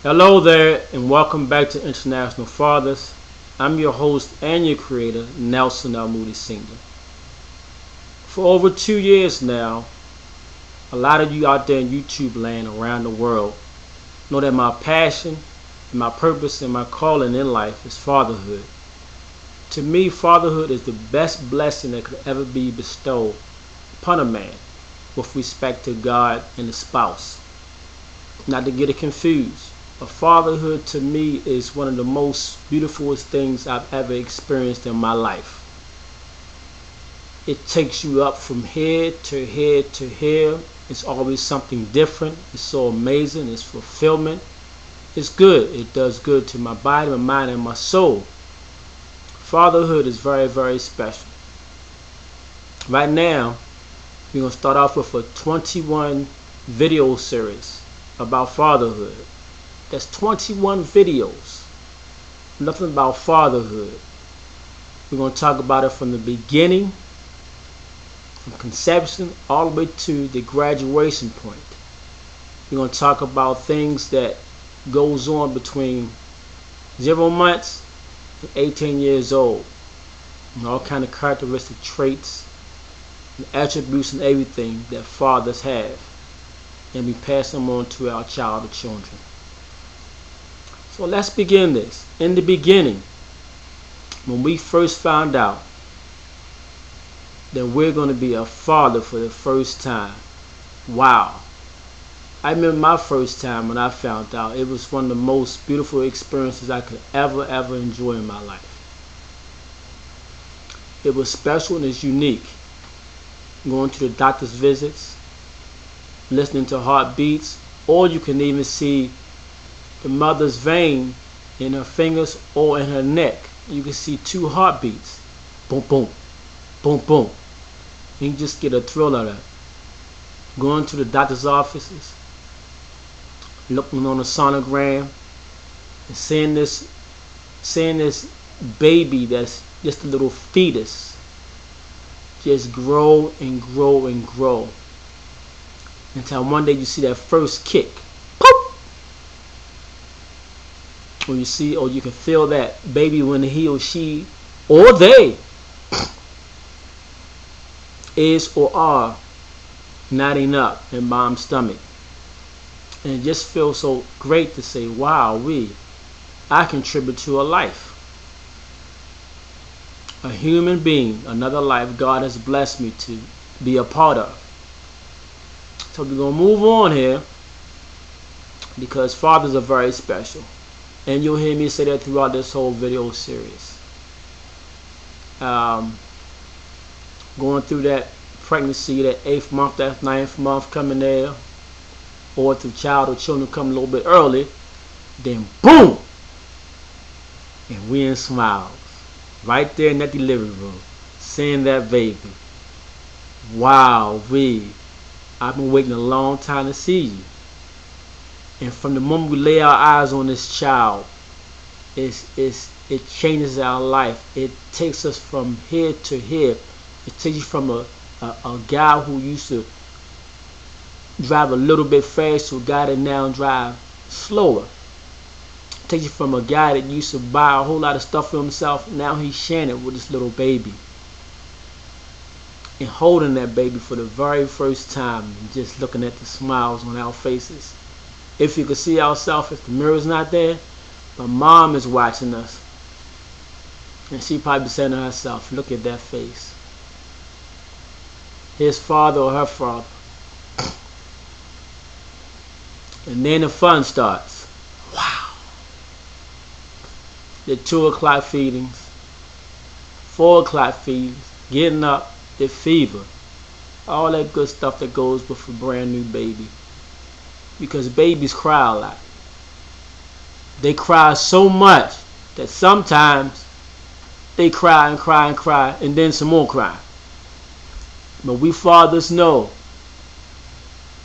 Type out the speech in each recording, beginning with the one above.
Hello there, and welcome back to International Fathers. I'm your host and your creator, Nelson L. Moody Sr. For over 2 years now, a lot of you out there in YouTube land around the world know that my passion, and my purpose, and my calling in life is fatherhood. To me, fatherhood is the best blessing that could ever be bestowed upon a man with respect to God and the spouse. Not to get it confused. But fatherhood to me is one of the most beautiful things I've ever experienced in my life. It takes you up from here to here to here. It's always something different. It's so amazing. It's fulfillment. It's good. It does good to my body, my mind, and my soul. Fatherhood is very, very special. Right now, we're going to start off with a 21 video series about fatherhood. That's 21 videos. Nothing about fatherhood. We're going to talk about it from the beginning, from conception, all the way to the graduation point. We're going to talk about things that goes on between 0 months and 18 years old. And all kind of characteristic traits and attributes and everything that fathers have. And we pass them on to our child or children. So let's begin this. In the beginning, when we first found out that we're going to be a father for the first time, wow. I remember my first time when I found out. It was one of the most beautiful experiences I could ever enjoy in my life. It was special and it's unique. Going to the doctor's visits, listening to heartbeats, or you can even see the mother's vein in her fingers or in her neck. You can see 2 heartbeats. Boom, boom, boom, boom. You can just get a thrill out of it. Going to the doctor's offices, looking on a sonogram, and seeing this baby that's just a little fetus just grow and grow and grow until one day you see that first kick. When you see, or you can feel that baby when he or she or they is or are nodding up in mom's stomach. And it just feels so great to say, wow, I contribute to a life. A human being, another life God has blessed me to be a part of. So we're going to move on here because fathers are very special. And you'll hear me say that throughout this whole video series. Going through that pregnancy, that 8th month, that 9th month coming there, or if the child or children come a little bit early, then boom! And we in smiles. Right there in that delivery room, seeing that baby. Wow, I've been waiting a long time to see you. And from the moment we lay our eyes on this child, it changes our life. It takes us from here to here. It takes you from a guy who used to drive a little bit fast to a guy that now drive slower. It takes you from a guy that used to buy a whole lot of stuff for himself. Now he's sharing it with this little baby. And holding that baby for the very first time and just looking at the smiles on our faces. If you could see ourselves, if the mirror's not there, but mom is watching us. And she probably saying to herself, look at that face. His father or her father. And then the fun starts. Wow. The 2 o'clock feedings, 4 o'clock feedings, getting up, the fever. All that good stuff that goes with a brand new baby. Because babies cry a lot. They cry so much that sometimes they cry and cry and cry and then some more cry. But we fathers know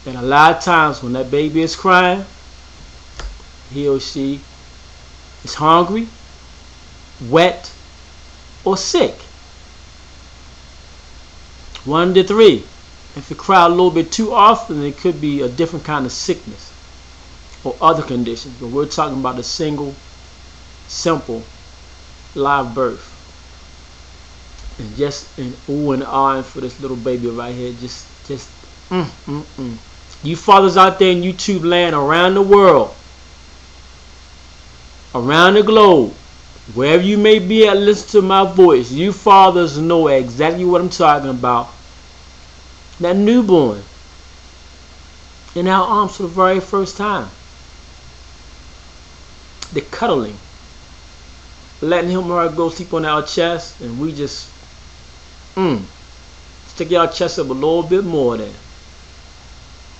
that a lot of times when that baby is crying, he or she is hungry, wet, or sick. 1 to 3. If you cry a little bit too often, it could be a different kind of sickness. or other conditions, but we're talking about a single, simple, live birth. And just an ooh and ahhing for this little baby right here. Just You fathers out there in YouTube land around the world, around the globe, wherever you may be at, listen to my voice. You fathers know exactly what I'm talking about. That newborn in our arms for the very first time. The cuddling. Letting him or her go sleep on our chest, and we just stick our chest up a little bit more there.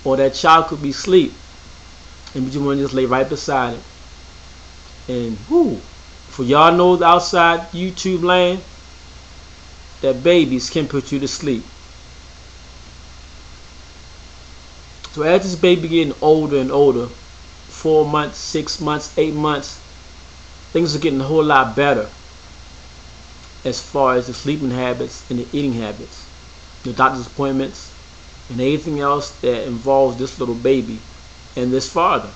Or that child could be asleep, and we just want to just lay right beside it. And for y'all know outside YouTube land, that babies can put you to sleep. So as this baby getting older and older, 4 months, 6 months, 8 months, things are getting a whole lot better as far as the sleeping habits and the eating habits, the doctor's appointments, and anything else that involves this little baby and this father.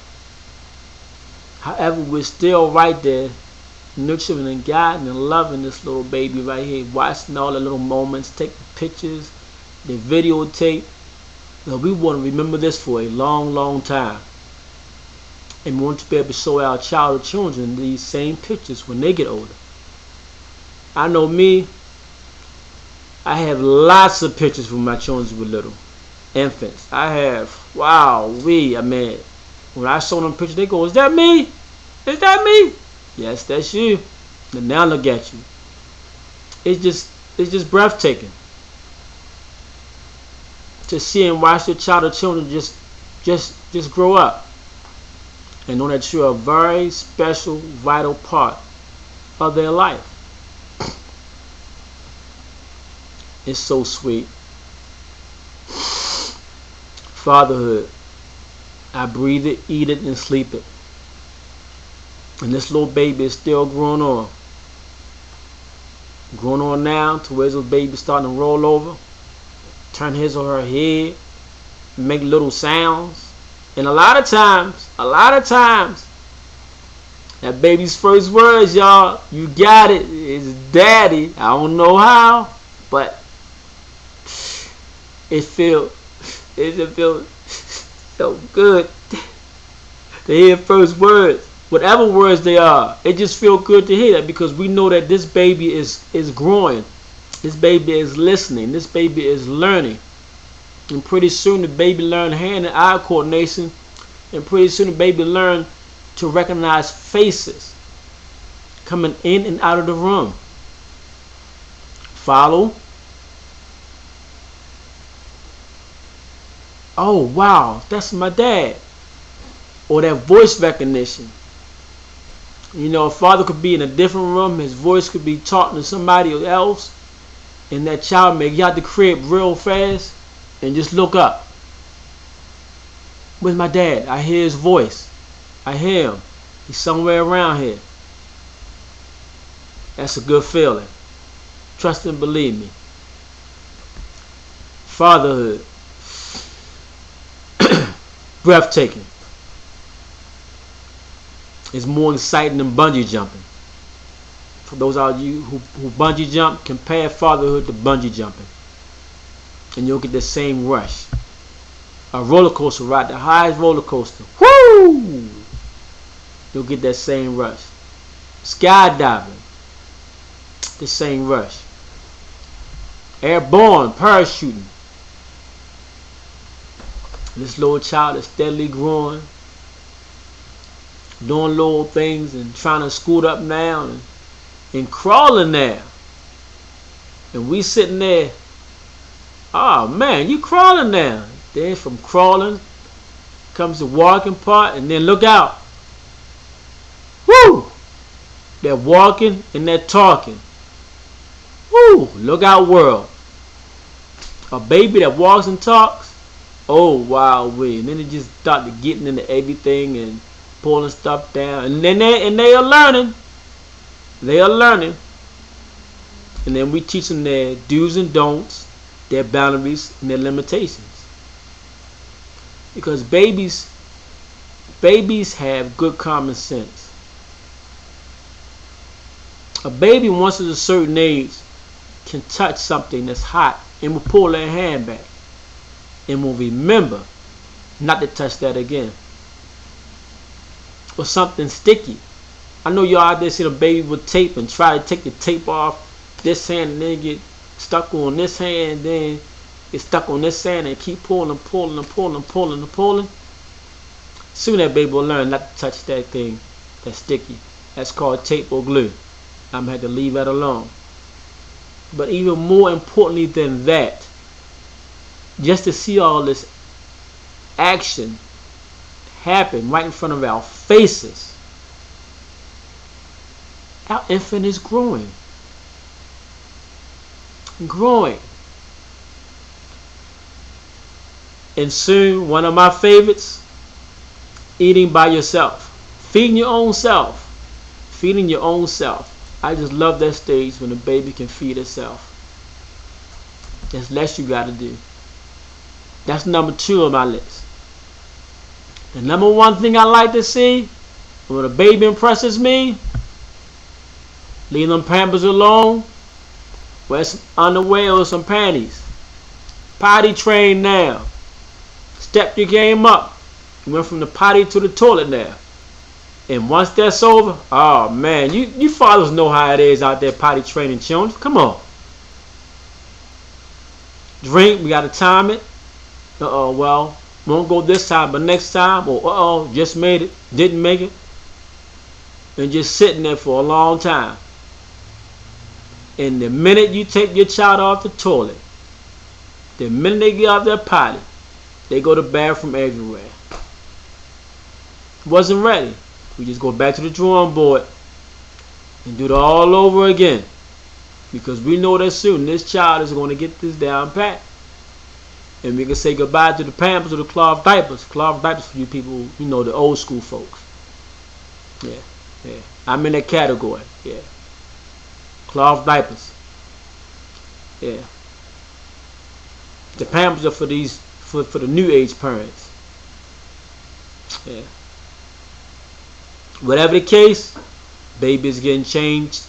However, we're still right there nurturing and guiding and loving this little baby right here, watching all the little moments, taking pictures, the videotape. We want to remember this for a long, long time. And we want to be able to show our child or children these same pictures when they get older. I know me, I have lots of pictures when my children were little, infants. I have, when I show them pictures, they go, "Is that me? Is that me?" Yes, that's you. And now look at you. It's just breathtaking to see and watch your child or children just grow up and know that you're a very special, vital part of their life. It's so sweet. Fatherhood. I breathe it, eat it, and sleep it. And this little baby is still growing on. Growing on now to where this baby starting to roll over, turn his or her head, make little sounds. And a lot of times, that baby's first words, y'all, you got it, is daddy. I don't know how, but it feels so good to hear first words, whatever words they are. It just feels good to hear that, because we know that this baby is growing, this baby is listening, this baby is learning, and pretty soon the baby learn hand and eye coordination, and pretty soon the baby learn to recognize faces coming in and out of the room. Follow? Oh wow, that's my dad. Or that voice recognition. You know, a father could be in a different room, his voice could be talking to somebody else, and that child may get out the crib real fast and just look up. Where's my dad? I hear his voice. I hear him. He's somewhere around here. That's a good feeling. Trust and believe me. Fatherhood. Breathtaking. It's more exciting than bungee jumping. For those of you who bungee jump, compare fatherhood to bungee jumping, and you'll get the same rush. A roller coaster ride, the highest roller coaster, woo! You'll get that same rush. Skydiving, the same rush. Airborne, parachuting. This little child is steadily growing, doing little things and trying to scoot up now and crawling now. And we sitting there, oh man, you crawling now. Then from crawling comes the walking part, and then look out. Woo! They're walking and they're talking. Woo! Look out, world. A baby that walks and talks, oh wow, and then they just start getting into everything and pulling stuff down, and then they are learning. They are learning, and then we teach them their do's and don'ts, their boundaries and their limitations. Because babies Babies have good common sense. A baby, once at a certain age, can touch something that's hot and will pull their hand back and will remember not to touch that again. Or something sticky. I know y'all out there see the baby with tape and try to take the tape off this hand and then get stuck on this hand and then get stuck on this hand and keep pulling and pulling and pulling and pulling and pulling. Soon that baby will learn not to touch that thing that's sticky. That's called tape or glue. I'm going to have to leave that alone. But even more importantly than that, just to see all this action happen right in front of our faces, our infant is growing. And soon, one of my favorites, eating by yourself. Feeding your own self. Feeding your own self. I just love that stage when the baby can feed itself. There's less you gotta do. That's number 2 on my list. The number 1 thing I like to see when a baby impresses me, leave them pampers alone, wear some underwear or some panties. Potty trained now. Step your game up. You went from the potty to the toilet now. And once that's over, oh man, you fathers know how it is out there potty training children. Come on. Drink, we gotta time it. Well, won't go this time, but next time. Or just made it, didn't make it. And just sitting there for a long time. And the minute you take your child off the toilet, the minute they get out their potty, they go to the bathroom everywhere. Wasn't ready. We just go back to the drawing board and do it all over again. Because we know that soon this child is going to get this down pat. And we can say goodbye to the pampers or the cloth diapers. Cloth diapers for you people, you know, the old school folks. Yeah. I'm in that category. Yeah. Cloth diapers. Yeah. The pampers are for the new age parents. Yeah. Whatever the case, baby's getting changed.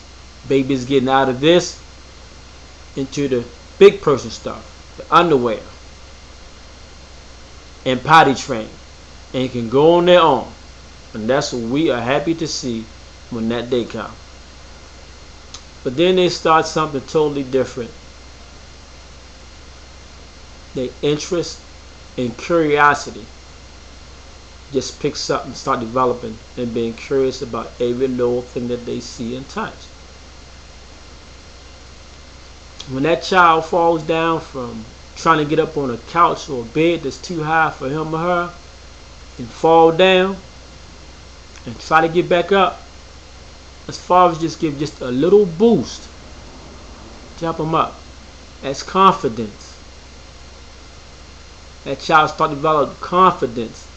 Baby's getting out of this into the big person stuff, the underwear, and potty train, and can go on their own. And that's what we are happy to see when that day comes. But then they start something totally different. Their interest and curiosity just picks up and start developing and being curious about every little thing that they see and touch. When that child falls down from trying to get up on a couch or a bed that's too high for him or her and fall down and try to get back up, as far as just give just a little boost to help them up, that's confidence. That child start to develop confidence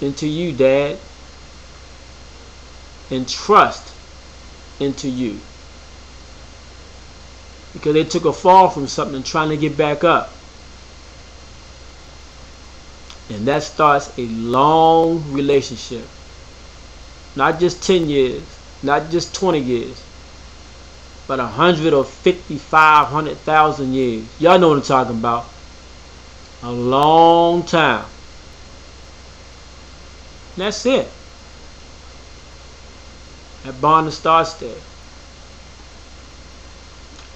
into you, Dad, and trust into you, because they took a fall from something and trying to get back up. And that starts a long relationship. Not just 10 years, not just 20 years, but 100 or 500,000 years. Y'all know what I'm talking about. A long time. And that's it. That bond starts there.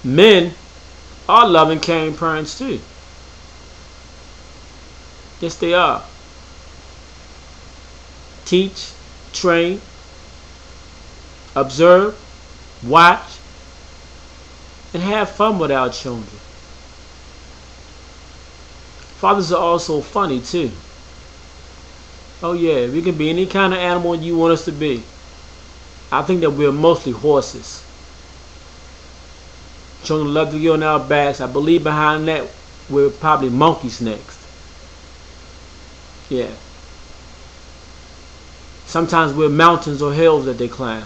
Men are loving, caring parents too. Yes, they are. Teach, train, observe, watch, and have fun with our children. Fathers are also funny too. Oh yeah, we can be any kind of animal you want us to be. I think that we're mostly horses. Children love to get on our backs. I believe behind that we're probably monkeys next. Yeah. Sometimes we're mountains or hills that they climb.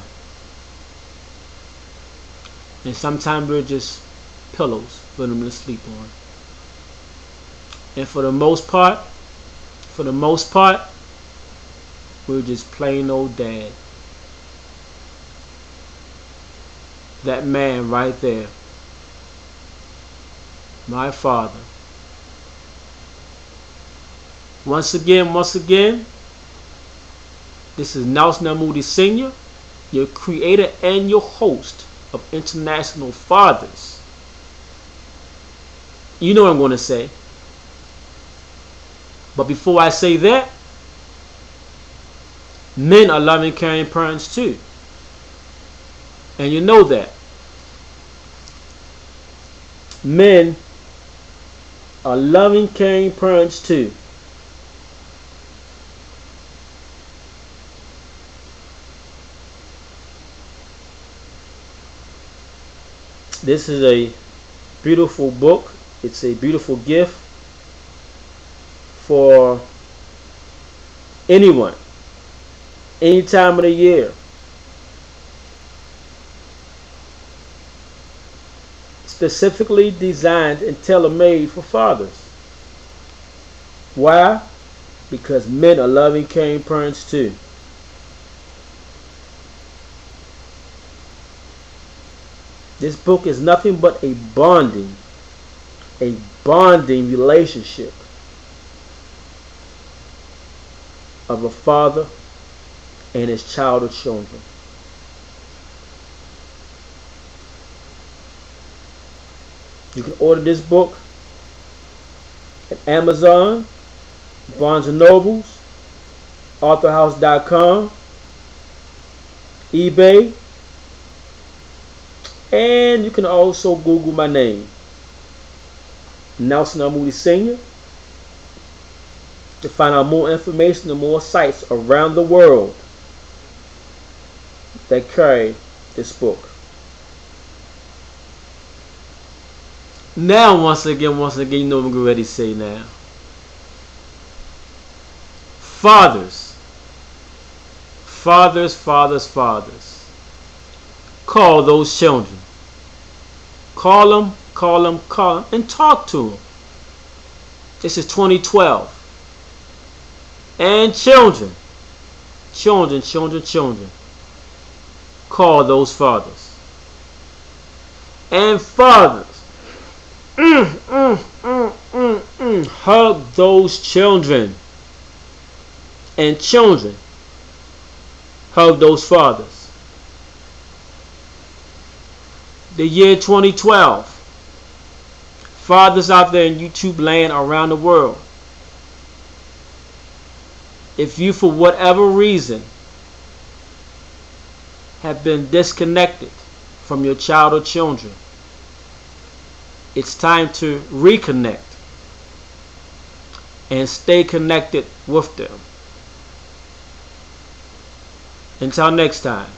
And sometimes we're just pillows for them to sleep on. And for the most part, We're just plain old dad. That man right there, my father. Once again, this is Nelson Moody Sr., your creator and your host of International Fathers. You know what I'm going to say. But before I say that, men are loving, caring parents too. And you know that. Men are loving, caring parents too. This is a beautiful book. It's a beautiful gift for anyone, any time of the year. Specifically designed and tailor-made for fathers. Why? Because men are loving, caring parents too. This book is nothing but a bonding relationship of a father and his child or children. You can order this book at Amazon, Barnes & Nobles, authorhouse.com, eBay, and you can also Google my name, Nelson Moody Sr., to find out more information and more sites around the world that carry this book. Now, once again, you know what I'm ready to say now. Fathers. Call those children. Call them, and talk to them. This is 2012. And children. Call those fathers. And fathers. Hug those children. And children. Hug those fathers. The year 2012. Fathers out there in YouTube land around the world. If you, for whatever reason, have been disconnected from your child or children, it's time to reconnect and stay connected with them. Until next time.